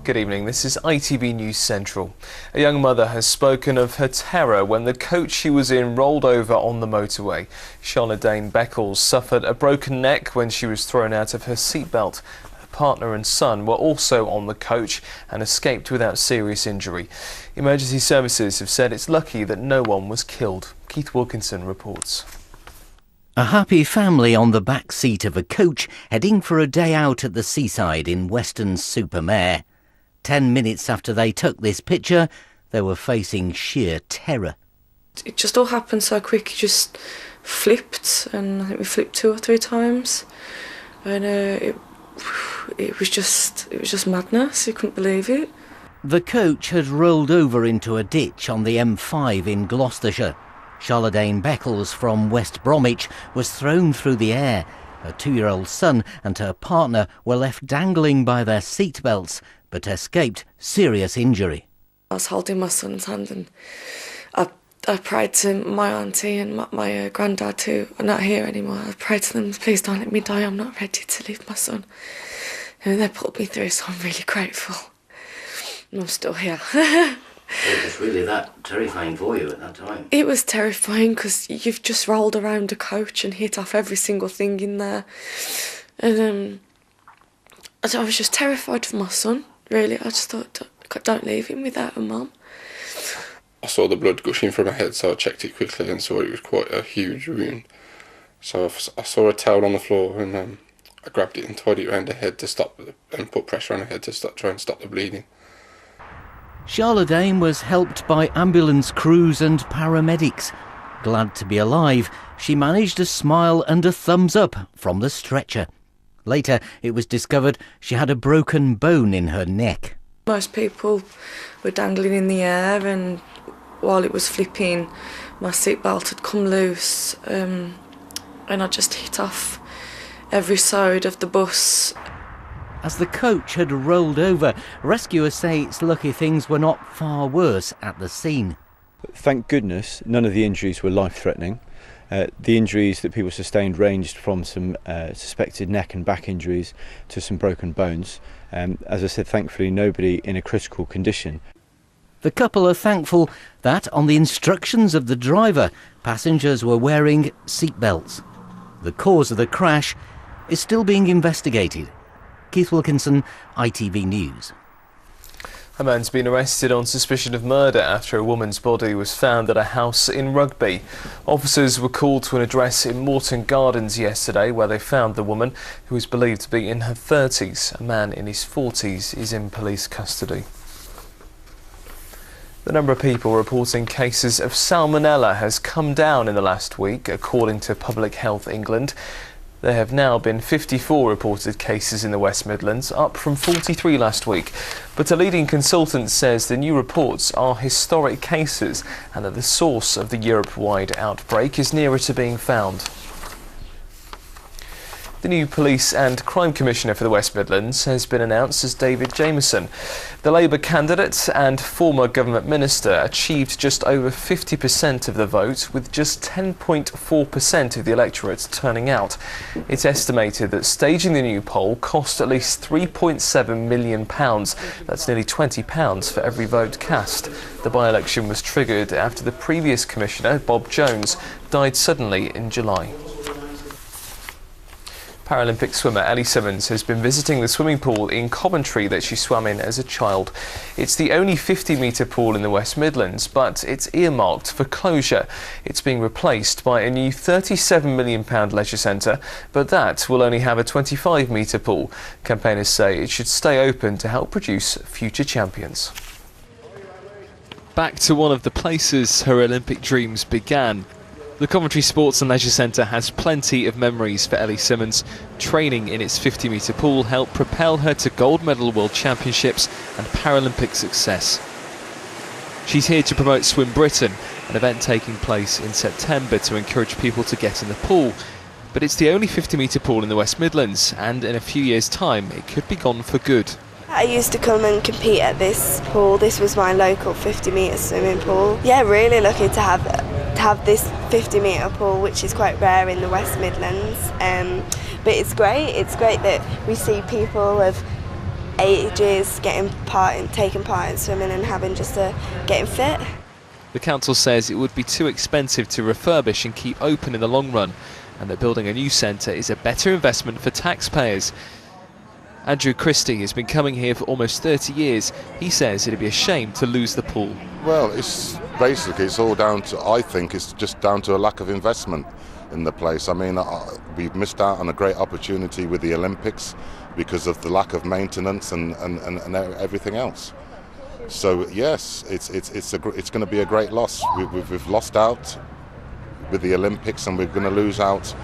Good evening, this is ITV News Central. A young mother has spoken of her terror when the coach she was in rolled over on the motorway. Charlotte Beckles suffered a broken neck when she was thrown out of her seatbelt. Her partner and son were also on the coach and escaped without serious injury. Emergency services have said it's lucky that no one was killed. Keith Wilkinson reports. A happy family on the back seat of a coach heading for a day out at the seaside in Weston-super-Mare. 10 minutes after they took this picture, they were facing sheer terror. It just all happened so quick. It just flipped, and I think we flipped 2 or 3 times, and it was just madness. You couldn't believe it. The coach had rolled over into a ditch on the M5 in Gloucestershire. Charlotte Beckles from West Bromwich was thrown through the air. Her 2-year-old son and her partner were left dangling by their seatbelts, but escaped serious injury. I was holding my son's hand, and I prayed to my auntie and my granddad, who are not here anymore. I prayed to them, please don't let me die, I'm not ready to leave my son. And they pulled me through, so I'm really grateful. And I'm still here. It was really that terrifying for you at that time? It was terrifying because you've just rolled around a coach and hit off every single thing in there. And I was just terrified for my son, really. I just thought, don't leave him without a mum. I saw the blood gushing from my head, so I checked it quickly and saw it was quite a huge wound. So I saw a towel on the floor, and I grabbed it and tied it around her head to stop, and put pressure on her head to try and stop the bleeding. Charlotte was helped by ambulance crews and paramedics. Glad to be alive, she managed a smile and a thumbs up from the stretcher. Later, it was discovered she had a broken bone in her neck. Most people were dangling in the air, and while it was flipping, my seatbelt had come loose, and I just hit off every side of the bus. As the coach had rolled over, rescuers say it's lucky things were not far worse at the scene. Thank goodness none of the injuries were life-threatening. The injuries that people sustained ranged from some suspected neck and back injuries to some broken bones. As I said, thankfully nobody in a critical condition. The couple are thankful that, on the instructions of the driver, passengers were wearing seatbelts. The cause of the crash is still being investigated. Keith Wilkinson, ITV News. A man's been arrested on suspicion of murder after a woman's body was found at a house in Rugby. Officers were called to an address in Morton Gardens yesterday, where they found the woman, who is believed to be in her 30s. A man in his 40s is in police custody. The number of people reporting cases of Salmonella has come down in the last week, according to Public Health England. There have now been 54 reported cases in the West Midlands, up from 43 last week. But a leading consultant says the new reports are historic cases and that the source of the Europe-wide outbreak is nearer to being found. The new Police and Crime Commissioner for the West Midlands has been announced as David Jameson. The Labour candidate and former government minister achieved just over 50% of the vote, with just 10.4% of the electorate turning out. It's estimated that staging the new poll cost at least £3.7 million. That's nearly £20 for every vote cast. The by-election was triggered after the previous commissioner, Bob Jones, died suddenly in July. Paralympic swimmer Ellie Simmonds has been visiting the swimming pool in Coventry that she swam in as a child. It's the only 50-metre pool in the West Midlands, but it's earmarked for closure. It's being replaced by a new £37 million leisure centre, but that will only have a 25-metre pool. Campaigners say it should stay open to help produce future champions. Back to one of the places her Olympic dreams began. The Coventry Sports and Leisure Centre has plenty of memories for Ellie Simmonds. Training in its 50-metre pool helped propel her to gold medal World Championships and Paralympic success. She's here to promote Swim Britain, an event taking place in September to encourage people to get in the pool. But it's the only 50-metre pool in the West Midlands, and in a few years' time it could be gone for good. I used to come and compete at this pool. This was my local 50-metre swimming pool. Yeah, really lucky to have this 50-metre pool, which is quite rare in the West Midlands. But it's great that we see people of ages taking part in swimming and having getting fit. The council says it would be too expensive to refurbish and keep open in the long run, and that building a new centre is a better investment for taxpayers. Andrew Christie has been coming here for almost 30 years. He says it'd be a shame to lose the pool. Well, it's all down to, I think it's just down to a lack of investment in the place. I mean, we've missed out on a great opportunity with the Olympics because of the lack of maintenance and everything else. So yes, it's going to be a great loss. We've lost out with the Olympics, and we're going to lose out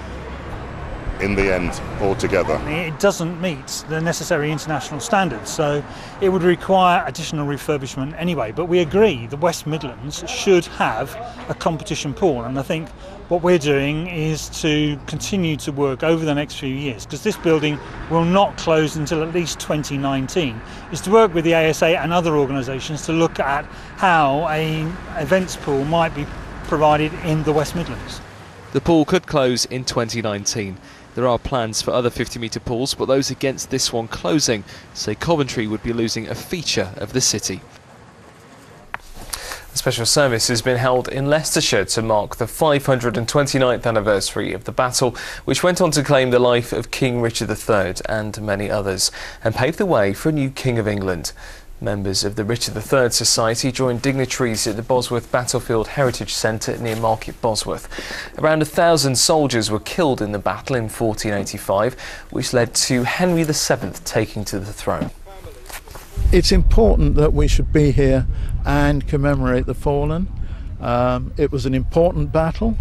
in the end altogether. It doesn't meet the necessary international standards, so it would require additional refurbishment anyway. But we agree the West Midlands should have a competition pool, and I think what we're doing is to continue to work over the next few years, because this building will not close until at least 2019, is to work with the ASA and other organisations to look at how an events pool might be provided in the West Midlands. The pool could close in 2019. There are plans for other 50-metre pools, but those against this one closing say Coventry would be losing a feature of the city. A special service has been held in Leicestershire to mark the 529th anniversary of the battle, which went on to claim the life of King Richard III and many others, and paved the way for a new King of England. Members of the Richard III Society joined dignitaries at the Bosworth Battlefield Heritage Centre near Market Bosworth. Around 1,000 soldiers were killed in the battle in 1485, which led to Henry VII taking to the throne. It's important that we should be here and commemorate the fallen. It was an important battle.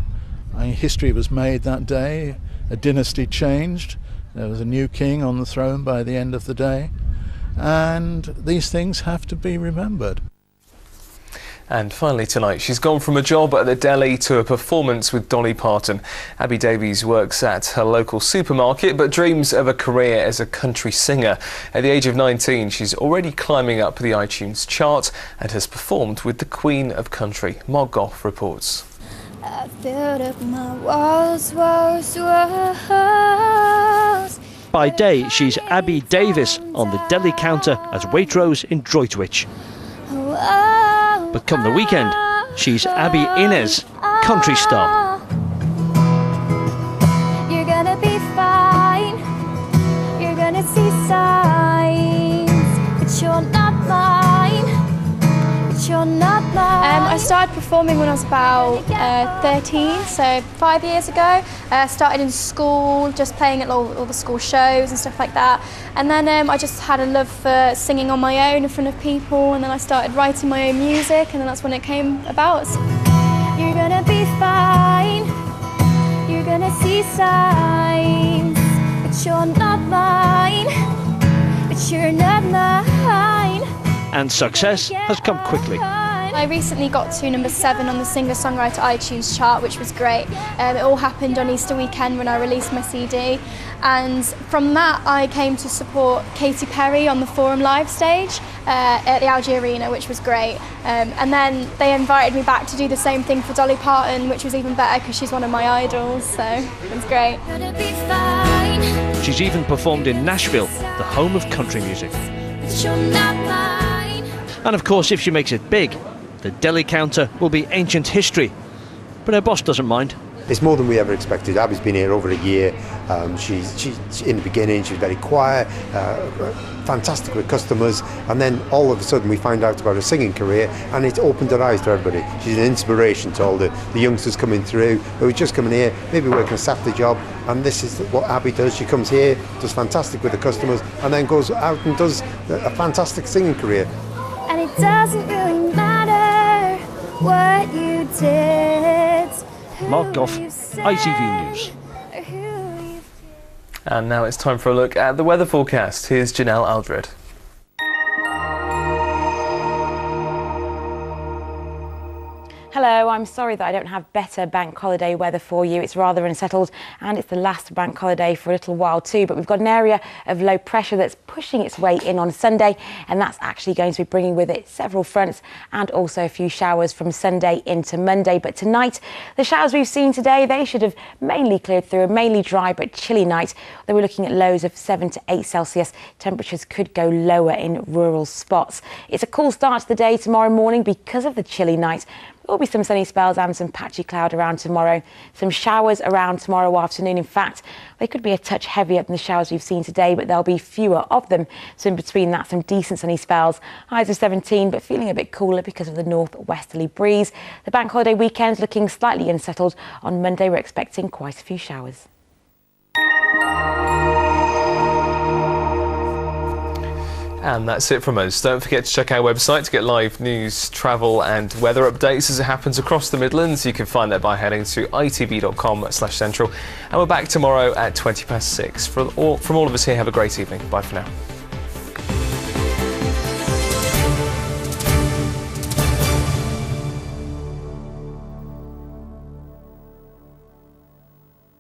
History was made that day. A dynasty changed. There was a new king on the throne by the end of the day. And these things have to be remembered. And finally tonight, she's gone from a job at the deli to a performance with Dolly Parton. Abby Davies works at her local supermarket but dreams of a career as a country singer. At the age of 19, she's already climbing up the iTunes chart and has performed with the Queen of Country. Mark Goff reports. I filled up my walls. By day, she's Abby Davis on the deli counter at Waitrose in Droitwich. But come the weekend, she's Abby Inez, country star. You're gonna be fine. You're gonna see signs, but you're not mine. You're not mine. I started performing when I was about 13, so 5 years ago. I started in school, just playing at all the school shows and stuff like that. And then I just had a love for singing on my own in front of people, and then I started writing my own music, and then that's when it came about. You're gonna be fine. You're gonna see signs, but you're not mine. But you're not mine. And success has come quickly. I recently got to number 7 on the singer-songwriter iTunes chart, which was great. It all happened on Easter weekend when I released my CD. And from that, I came to support Katy Perry on the Forum Live stage at the Algae Arena, which was great. And then they invited me back to do the same thing for Dolly Parton, which was even better because she's one of my idols, so it was great. She's even performed in Nashville, the home of country music. And of course, if she makes it big, the deli counter will be ancient history. But her boss doesn't mind. It's more than we ever expected. Abby's been here over a year. She's in the beginning, she was very quiet, fantastic with customers, and then all of a sudden we find out about her singing career, and it's opened her eyes to everybody. She's an inspiration to all the youngsters coming through who are just coming here, maybe working a Saturday job, and this is what Abby does. She comes here, does fantastic with the customers, and then goes out and does a fantastic singing career. And it doesn't really matter what you did. Mark Goff, ITV News. And now it's time for a look at the weather forecast. Here's Janelle Aldred. Hello, I'm sorry that I don't have better bank holiday weather for you. It's rather unsettled and it's the last bank holiday for a little while too, but we've got an area of low pressure that's pushing its way in on Sunday, and that's actually going to be bringing with it several fronts and also a few showers from Sunday into Monday. But tonight, the showers we've seen today, they should have mainly cleared through. A mainly dry but chilly night. They were looking at lows of 7 to 8 Celsius. Temperatures could go lower in rural spots. It's a cool start to the day tomorrow morning because of the chilly night. There will be some sunny spells and some patchy cloud around tomorrow. Some showers around tomorrow afternoon. In fact, they could be a touch heavier than the showers we've seen today, but there'll be fewer of them. So in between that, some decent sunny spells. Highs of 17, but feeling a bit cooler because of the northwesterly breeze. The bank holiday weekend looking slightly unsettled. On Monday, we're expecting quite a few showers. And that's it from us. Don't forget to check our website to get live news, travel and weather updates as it happens across the Midlands. You can find that by heading to itv.com/central. And we're back tomorrow at 6:20. From all of us here, have a great evening. Bye for now.